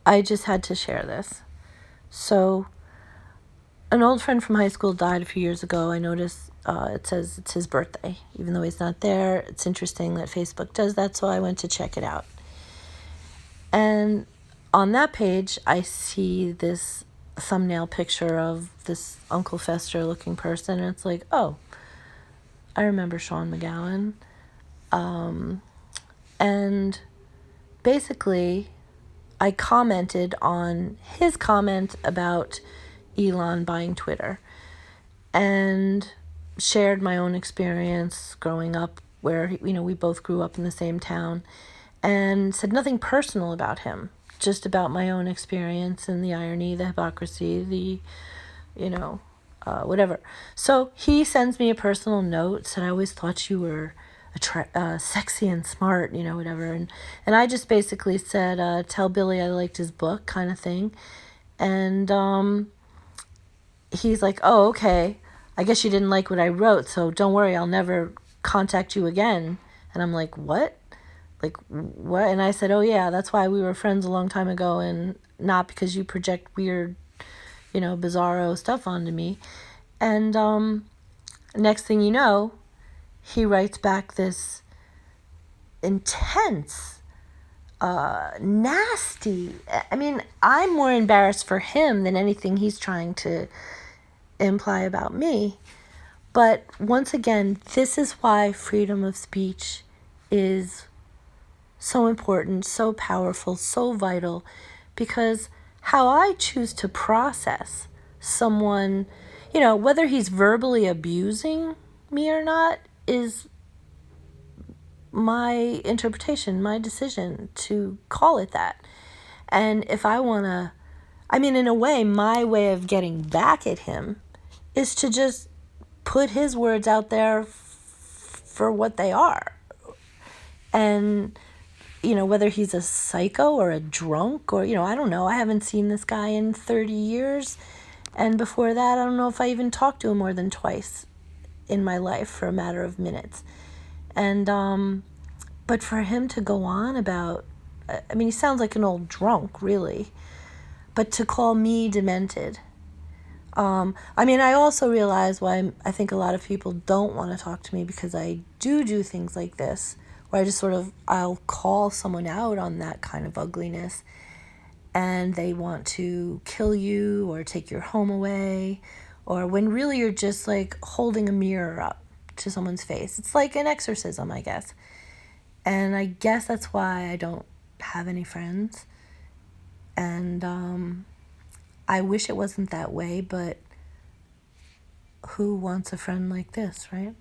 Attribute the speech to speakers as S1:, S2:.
S1: I just had to share this. So, an old friend from high school died a few years ago. I noticed it says it's his birthday, even though he's not there. It's interesting that Facebook does that, so I went to check it out. And on that page, I see this thumbnail picture of this Uncle Fester looking person, and it's like, oh, I remember Sean McGowan. And basically, I commented on his comment about Elon buying Twitter and shared my own experience growing up where, we both grew up in the same town, and said nothing personal about him, just about my own experience and the irony, the hypocrisy, whatever. So he sends me a personal note, said, I always thought you were sexy and smart, whatever. And I just basically said, tell Billy I liked his book, kind of thing. And he's like, oh, okay. I guess you didn't like what I wrote, so don't worry, I'll never contact you again. And I'm like, what? Like, what? And I said, oh, yeah, that's why we were friends a long time ago, and not because you project weird, bizarro stuff onto me. And next thing you know, he writes back this intense, nasty. I mean, I'm more embarrassed for him than anything he's trying to imply about me. But once again, this is why freedom of speech is so important, so powerful, so vital, because how I choose to process someone, whether he's verbally abusing me or not, is my interpretation, my decision to call it that. And if I want to, in a way, my way of getting back at him is to just put his words out there for what they are. And, whether he's a psycho or a drunk or, I don't know. I haven't seen this guy in 30 years. And before that, I don't know if I even talked to him more than twice in my life for a matter of minutes. And, but for him to go on about, he sounds like an old drunk, really. But to call me demented. I also realize why I think a lot of people don't want to talk to me, because I do things like this, where I just I'll call someone out on that kind of ugliness, and they want to kill you or take your home away, or when really you're just like holding a mirror up to someone's face. It's like an exorcism, I guess. And I guess that's why I don't have any friends. And I wish it wasn't that way, but who wants a friend like this, right?